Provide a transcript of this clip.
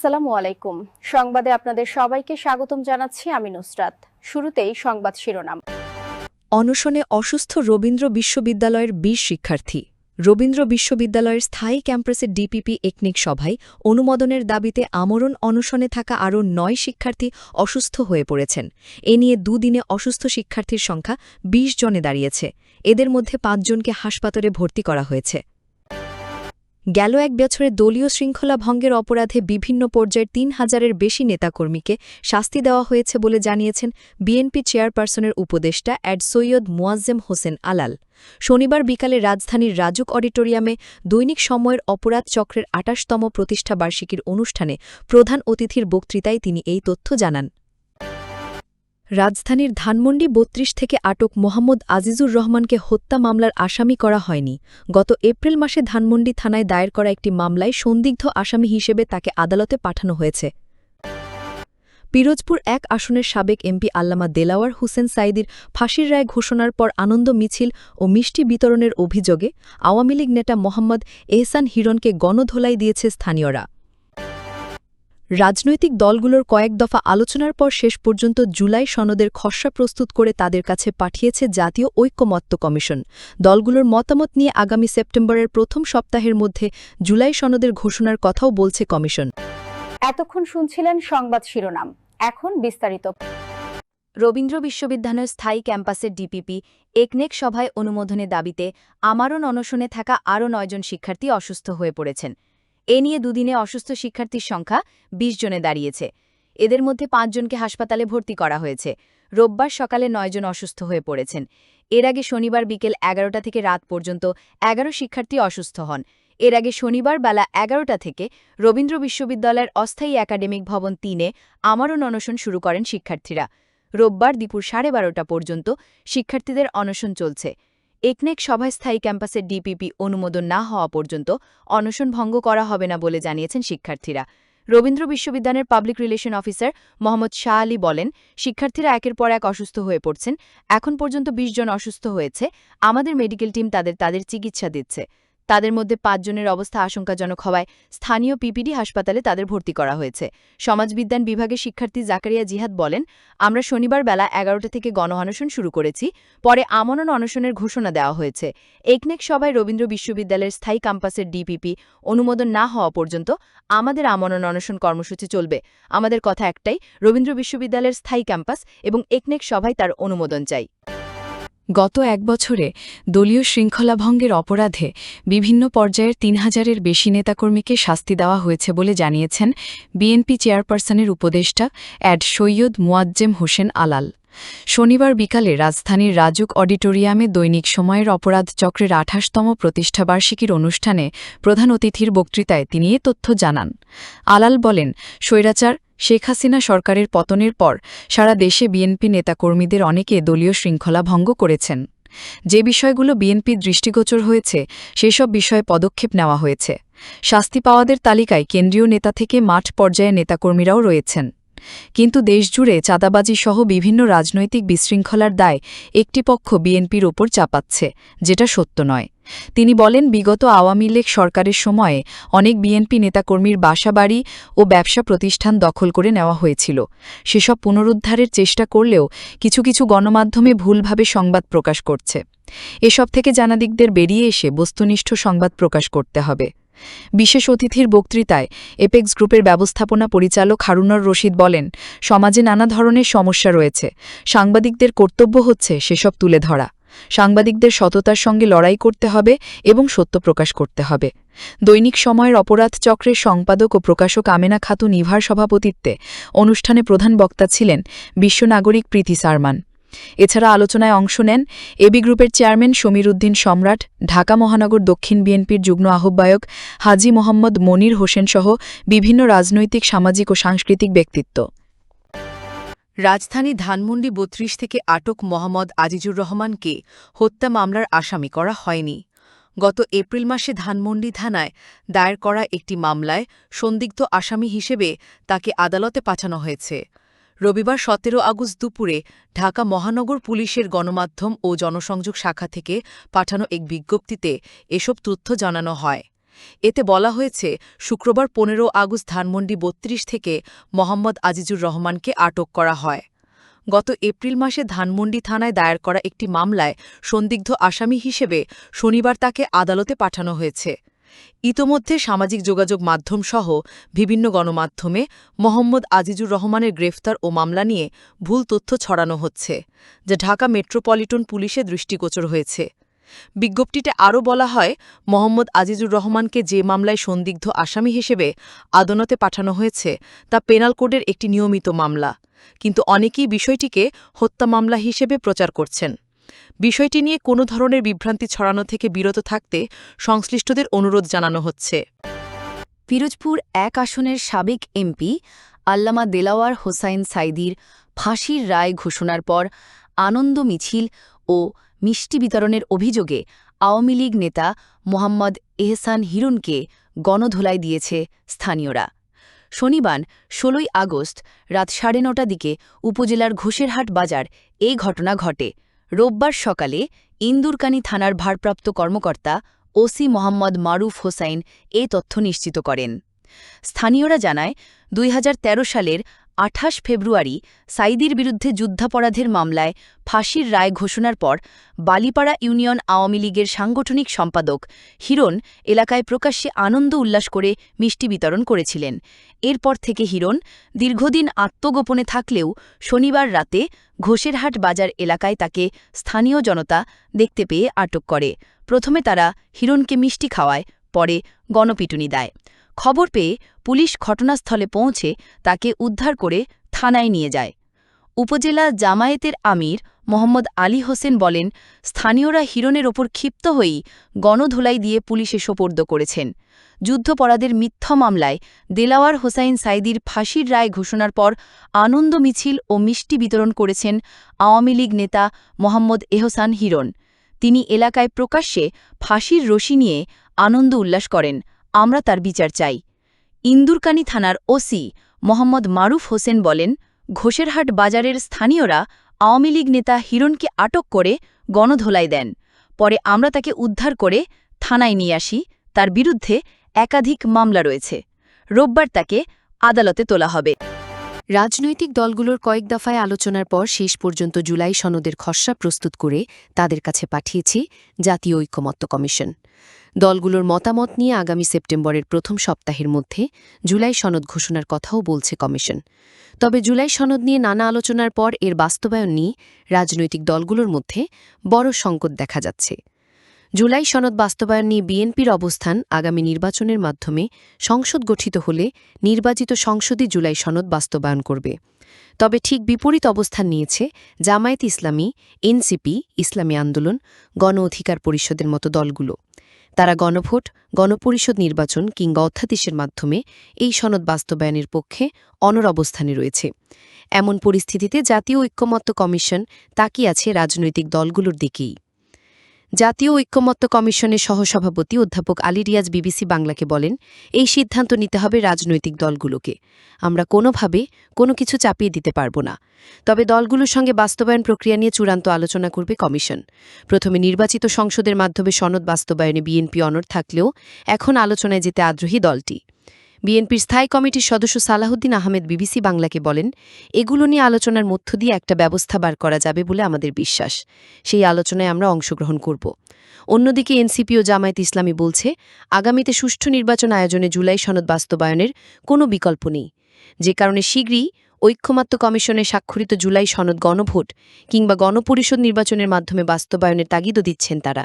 আসসালামু আলাইকুম। সংবাদে আপনাদের সবাইকে স্বাগতম জানাচ্ছি আমি নুসরাত। শুরুতেই সংবাদ শিরোনাম। অনশনে অসুস্থ রবীন্দ্র বিশ্ববিদ্যালয়ের ২০ শিক্ষার্থী। রবীন্দ্র বিশ্ববিদ্যালয়ের স্থায়ী ক্যাম্পাসের ডিপিপি একনিক সভায় অনুমোদনের দাবিতে আমরণ অনশনে থাকা আরও ৯ শিক্ষার্থী অসুস্থ হয়ে পড়েছেন। এ নিয়ে দুদিনে অসুস্থ শিক্ষার্থীর সংখ্যা ২০ জনে দাঁড়িয়েছে। এদের মধ্যে ৫ জনকে হাসপাতালে ভর্তি করা হয়েছে। গেল এক বছরে দলীয় শৃঙ্খলা ভঙ্গের অপরাধে বিভিন্ন পর্যায়ের ৩,০০০-এর বেশি নেতাকর্মীকে শাস্তি দেওয়া হয়েছে বলে জানিয়েছেন বিএনপি চেয়ারপারসনের উপদেষ্টা অ্যাড সৈয়দ মোয়াজ্জেম হোসেন আলাল। শনিবার বিকালে রাজধানীর রাজুক অডিটোরিয়ামে দৈনিক সময়ের অপরাধ চক্রের ২৮তম প্রতিষ্ঠাবার্ষিকীর অনুষ্ঠানে প্রধান অতিথির বক্তৃতায় তিনি এই তথ্য জানান। রাজধানীর ধানমন্ডি ৩২ থেকে আটক মোহাম্মদ আজিজুর রহমানকে হত্যা মামলার আসামি করা হয়নি। গত এপ্রিল মাসে ধানমন্ডি থানায় দায়ের করা একটি মামলায় সন্দিগ্ধ আসামি হিসেবে তাকে আদালতে পাঠানো হয়েছে। পিরোজপুর ১ আসনের সাবেক এমপি আল্লামা দেলাওয়ার হোসেন সাঈদীর ফাঁসির রায় ঘোষণার পর আনন্দ মিছিল ও মিষ্টি বিতরণের অভিযোগে আওয়ামী লীগ নেতা মোহাম্মদ এহসান হিরণকে গণধোলাই দিয়েছে স্থানীয়রা। রাজনৈতিক দলগুলোর কয়েক দফা আলোচনার পর শেষ পর্যন্ত জুলাই সনদের খসড়া প্রস্তুত করে তাদের কাছে পাঠিয়েছে জাতীয় ঐকমত্য কমিশন। দলগুলোর মতামত নিয়ে আগামী সেপ্টেম্বরের প্রথম সপ্তাহের মধ্যে জুলাই সনদের ঘোষণার কথাও বলছে কমিশন। এতক্ষণ শুনছিলেন সংবাদ শিরোনাম, এখন বিস্তারিত। রবীন্দ্র বিশ্ববিদ্যালয়ের স্থায়ী ক্যাম্পাসের ডিপিপি একনেক সভায় অনুমোদনের দাবিতে আমরণ অনশনে থাকা আরও ৯ জন শিক্ষার্থী অসুস্থ হয়ে পড়েছেন। এ নিয়ে দুদিনে অসুস্থ শিক্ষার্থীর সংখ্যা ২০ জনে দাঁড়িয়েছে। এদের মধ্যে ৫ জনকে হাসপাতালে ভর্তি করা হয়েছে। রোববার সকালে ৯ জন অসুস্থ হয়ে পড়েছেন। এর আগে শনিবার বিকেল ১১টা থেকে রাত পর্যন্ত ১১ শিক্ষার্থী অসুস্থ হন। এর আগে শনিবার বেলা ১১টা থেকে রবীন্দ্র বিশ্ববিদ্যালয়ের অস্থায়ী একাডেমিক ভবন ৩-এ আমরণ অনশন শুরু করেন শিক্ষার্থীরা। রোববার দুপুর ১২:৩০ পর্যন্ত শিক্ষার্থীদের অনশন চলছে। একনেক সভায় স্থায়ী ক্যাম্পাসের ডিপিপি অনুমোদন না হওয়া পর্যন্ত অনশন ভঙ্গ করা হবে না বলে জানিয়েছেন শিক্ষার্থীরা। রবীন্দ্র বিশ্ববিদ্যালয়ের public relation officer Mohammad Shah Ali বলেন, শিক্ষার্থীরা একের পর এক অসুস্থ হয়ে পড়ছেন। এখন পর্যন্ত ২০ জন অসুস্থ হয়েছে। আমাদের মেডিকেল টিম তাদের চিকিৎসা দিচ্ছে। তাদের মধ্যে ৫ জনের অবস্থা আশঙ্কাজনক হওয়ায় স্থানীয় পিপিডি হাসপাতালে তাদের ভর্তি করা হয়েছে। সমাজবিজ্ঞান বিভাগের শিক্ষার্থী জাকারিয়া জিহাদ বলেন, আমরা শনিবার বেলা ১১টা থেকে গণ অনশন শুরু করেছি। পরে আমরণ অনশনের ঘোষণা দেওয়া হয়েছে। একনেক সভায় রবীন্দ্র বিশ্ববিদ্যালয়ের স্থায়ী ক্যাম্পাসের ডিপিপি অনুমোদন না হওয়া পর্যন্ত আমাদের আমরণ অনশন কর্মসূচি চলবে। আমাদের কথা একটাই, রবীন্দ্র বিশ্ববিদ্যালয়ের স্থায়ী ক্যাম্পাস এবং একনেক সভায় তার অনুমোদন চাই। গত এক বছরে দলীয় শৃঙ্খলা ভঙ্গের অপরাধে বিভিন্ন পর্যায়ের ৩,০০০-এর বেশি নেতাকর্মীকে শাস্তি দেওয়া হয়েছে বলে জানিয়েছেন বিএনপি চেয়ারপারসনের উপদেষ্টা অ্যাড সৈয়দ মোয়াজ্জেম হোসেন আলাল। শনিবার বিকালে রাজধানীর রাজুক অডিটোরিয়ামে দৈনিক সময়ের অপরাধ চক্রের ২৮তম প্রতিষ্ঠাবার্ষিকীর অনুষ্ঠানে প্রধান অতিথির বক্তৃতায় তিনি এ তথ্য জানান। আলাল বলেন, স্বৈরাচার শেখ হাসিনা সরকারের পতনের পর সারা দেশে বিএনপি নেতাকর্মীদের অনেকে দলীয় শৃঙ্খলা ভঙ্গ করেছেন। যে বিষয়গুলো বিএনপির দৃষ্টিগোচর হয়েছে সেসব বিষয়ে পদক্ষেপ নেওয়া হয়েছে। শাস্তি পাওয়াদের তালিকায় কেন্দ্রীয় নেতা থেকে মাঠ পর্যায়ে নেতাকর্মীরাও রয়েছেন। কিন্তু দেশজুড়ে চাঁদাবাজি সহ বিভিন্ন রাজনৈতিক বিশৃঙ্খলার দায় একটি পক্ষ বিএনপির ওপর চাপাচ্ছে, যেটা সত্য নয়। তিনি বলেন, বিগত আওয়ামী লীগ সরকারের সময়ে অনেক বিএনপি নেতাকর্মীর বাসাবাড়ি ও ব্যবসা প্রতিষ্ঠান দখল করে নেওয়া হয়েছিল। সেসব পুনরুদ্ধারের চেষ্টা করলেও কিছু কিছু গণমাধ্যমে ভুলভাবে সংবাদ প্রকাশ করছে। এসব থেকে জানাদিকদের বেরিয়ে এসে বস্তুনিষ্ঠ সংবাদ প্রকাশ করতে হবে। বিশেষ অতিথির বক্তৃতায় এপেক্স গ্রুপের ব্যবস্থাপনা পরিচালক হারুনর রশিদ বলেন, সমাজে নানা ধরনের সমস্যা রয়েছে। সাংবাদিকদের কর্তব্য হচ্ছে সেসব তুলে ধরা। সাংবাদিকদের সততার সঙ্গে লড়াই করতে হবে এবং সত্য প্রকাশ করতে হবে। দৈনিক সময়ের অপরাধ চক্রের সম্পাদক ও প্রকাশক আমেনা খাতুন ইভার সভাপতিত্বে অনুষ্ঠানে প্রধান বক্তা ছিলেন বিশ্বনাগরিক প্রীতি সারমান। এছাড়া আলোচনায় অংশ নেন এবি গ্রুপের চেয়ারম্যান সমীর উদ্দিন সম্রাট, ঢাকা মহানগর দক্ষিণ বিএনপির যুগ্ম আহ্বায়ক হাজী মোহাম্মদ মনির হোসেন সহ বিভিন্ন রাজনৈতিক, সামাজিক ও সাংস্কৃতিক ব্যক্তিত্ব। রাজধানী ধানমন্ডি ৩২ থেকে আটক মোহাম্মদ আজিজুর রহমানকে হত্যা মামলার আসামি করা হয়নি। গত এপ্রিল মাসে ধানমন্ডি থানায় দায়ের করা একটি মামলায় সন্দিগ্ধ আসামি হিসেবে তাকে আদালতে পাঠানো হয়েছে। রবিবার ১৭ আগস্ট দুপুরে ঢাকা মহানগর পুলিশের গণমাধ্যম ও জনসংযোগ শাখা থেকে পাঠানো এক বিজ্ঞপ্তিতে এসব তথ্য জানানো হয়। এতে বলা হয়েছে শুক্রবার ১৫ আগস্ট ধানমন্ডি ৩২ থেকে মোহাম্মদ আজিজুর রহমানকে আটক করা হয়। গত এপ্রিল মাসে ধানমন্ডি থানায় দায়ের করা একটি মামলায় সন্দিগ্ধ আসামি হিসেবে শনিবার তাকে আদালতে পাঠানো হয়েছে। ইতোমধ্যে সামাজিক যোগাযোগ মাধ্যমসহ বিভিন্ন গণমাধ্যমে মোহাম্মদ আজিজুর রহমানের গ্রেফতার ও মামলা নিয়ে ভুল তথ্য ছড়ানো হচ্ছে, যা ঢাকা মেট্রোপলিটন পুলিশে দৃষ্টিগোচর হয়েছে। বিজ্ঞপ্তিতে আরও বলা হয়, মোহাম্মদ আজিজুর রহমানকে যে মামলায় সন্দিগ্ধ আসামি হিসেবে আদালতে পাঠানো হয়েছে তা পেনাল কোডের একটি নিয়মিত মামলা, কিন্তু অনেকেই বিষয়টিকে হত্যা মামলা হিসেবে প্রচার করছেন। বিষয়টি নিয়ে কোনো ধরনের বিভ্রান্তি ছড়ানো থেকে বিরত থাকতে সংশ্লিষ্টদের অনুরোধ জানানো হচ্ছে। পিরোজপুর ১ আসনের সাবেক এমপি আল্লামা দেলাওয়ার হোসাইন সাঈদীর ফাঁসির রায় ঘোষণার পর আনন্দ মিছিল ও মিষ্টি বিতরণের অভিযোগে আওয়ামী লীগ নেতা মোহাম্মদ এহসান হিরণকে গণধোলাই দিয়েছে স্থানীয়রা। শনিবার ১৬ আগস্ট রাত ৯:৩০ দিকে উপজেলার ঘোষেরহাট বাজার এই ঘটনা ঘটে। রোববার সকালে ইন্দুরকানী থানার ভারপ্রাপ্ত কর্মকর্তা ওসি মোহাম্মদ মারুফ হোসাইন এ তথ্য নিশ্চিত করেন। স্থানীয়রা জানায়, ২০১৩ সালের ২৮ ফেব্রুয়ারি সাঈদীর বিরুদ্ধে যুদ্ধাপরাধের মামলায় ফাঁসির রায় ঘোষণার পর বালিপাড়া ইউনিয়ন আওয়ামী লীগের সাংগঠনিক সম্পাদক হিরণ এলাকায় প্রকাশ্যে আনন্দ উল্লাস করে মিষ্টি বিতরণ করেছিলেন। এরপর থেকে হিরণ দীর্ঘদিন আত্মগোপনে থাকলেও শনিবার রাতে ঘোষেরহাট বাজার এলাকায় তাকে স্থানীয় জনতা দেখতে পেয়ে আটক করে। প্রথমে তারা হিরণকে মিষ্টি খাওয়ায়, পরে গণপিটুনি দেয়। খবর পেয়ে পুলিশ ঘটনাস্থলে পৌঁছে তাকে উদ্ধার করে থানায় নিয়ে যায়। উপজেলা জামায়াতের আমির মোহাম্মদ আলী হোসেন বলেন, স্থানীয়রা হিরণের ওপর ক্ষিপ্ত হয়েই গণধোলাই দিয়ে পুলিশে সোপর্দ করেছেন। যুদ্ধাপরাধের মিথ্যা মামলায় দেলাওয়ার হোসাইন সাঈদীর ফাঁসির রায় ঘোষণার পর আনন্দ মিছিল ও মিষ্টি বিতরণ করেছেন আওয়ামী লীগ নেতা মোহাম্মদ এহসান হিরণ। তিনি এলাকায় প্রকাশ্যে ফাঁসির রশি নিয়ে আনন্দ উল্লাস করেন। আমরা তার বিচার চাই। ইন্দুরকানী থানার ওসি মোহাম্মদ মারুফ হোসেন বলেন, ঘোষেরহাট বাজারের স্থানীয়রা আওয়ামী লীগ নেতা হিরণকে আটক করে গণধোলাই দেন। পরে আমরা তাকে উদ্ধার করে থানায় নিয়ে আসি। তার বিরুদ্ধে একাধিক মামলা রয়েছে। রোববার তাকে আদালতে তোলা হবে। রাজনৈতিক দলগুলোর কয়েক দফায় আলোচনার পর শেষ পর্যন্ত জুলাই সনদের খসড়া প্রস্তুত করে তাদের কাছে পাঠিয়েছে জাতীয় ঐকমত্য কমিশন। দলগুলোর মতামত নিয়ে আগামী সেপ্টেম্বরের প্রথম সপ্তাহের মধ্যে জুলাই সনদ ঘোষণার কথাও বলছে কমিশন। তবে জুলাই সনদ নিয়ে নানা আলোচনার পর এর বাস্তবায়ন নিয়ে রাজনৈতিক দলগুলোর মধ্যে বড় সংকট দেখা যাচ্ছে। জুলাই সনদ বাস্তবায়ন নিয়ে বিএনপির অবস্থান, আগামী নির্বাচনের মাধ্যমে সংসদ গঠিত হলে নির্বাচিত সংসদই জুলাই সনদ বাস্তবায়ন করবে। তবে ঠিক বিপরীত অবস্থান নিয়েছে জামায়াত ইসলামী, এনসিপি, ইসলামী আন্দোলন, গণ অধিকার পরিষদের মতো দলগুলো। তারা গণভোট, গণপরিষদ নির্বাচন কিংবা অধ্যাদেশের মাধ্যমে এই সনদ বাস্তবায়নের পক্ষে অনড় অবস্থানে রয়েছে। এমন পরিস্থিতিতে জাতীয় ঐকমত্য কমিশন তাকিয়ে আছে রাজনৈতিক দলগুলোর দিকেই। জাতীয় ঐকমত্য কমিশনের সহসভাপতি অধ্যাপক আলী রিয়াজ বিবিসি বাংলাকে বলেন, এই সিদ্ধান্ত নিতে হবে রাজনৈতিক দলগুলোকে। আমরা কোনোভাবে কোনো কিছু চাপিয়ে দিতে পারব না। তবে দলগুলোর সঙ্গে বাস্তবায়ন প্রক্রিয়া নিয়ে চূড়ান্ত আলোচনা করবে কমিশন। প্রথমে নির্বাচিত সংসদের মাধ্যমে সনদ বাস্তবায়নে বিএনপি অনড় থাকলেও এখন আলোচনায় যেতে আগ্রহী দলটি। বিএনপির স্থায়ী কমিটির সদস্য সালাহুদ্দিন আহমেদ বিবিসি বাংলাকে বলেন, এগুলো নিয়ে আলোচনার মধ্য দিয়ে একটা ব্যবস্থা বার করা যাবে বলে আমাদের বিশ্বাস। সেই আলোচনায় আমরা অংশগ্রহণ করব। অন্যদিকে এনসিপি ও জামায়াত ইসলামী বলছে, আগামীতে সুষ্ঠু নির্বাচন আয়োজনে জুলাই সনদ বাস্তবায়নের কোনো বিকল্প নেই। যে কারণে শীঘ্রই ঐকমত্য কমিশনে স্বাক্ষরিত জুলাই সনদ গণভোট কিংবা গণপরিষদ নির্বাচনের মাধ্যমে বাস্তবায়নের তাগিদও দিচ্ছেন তারা।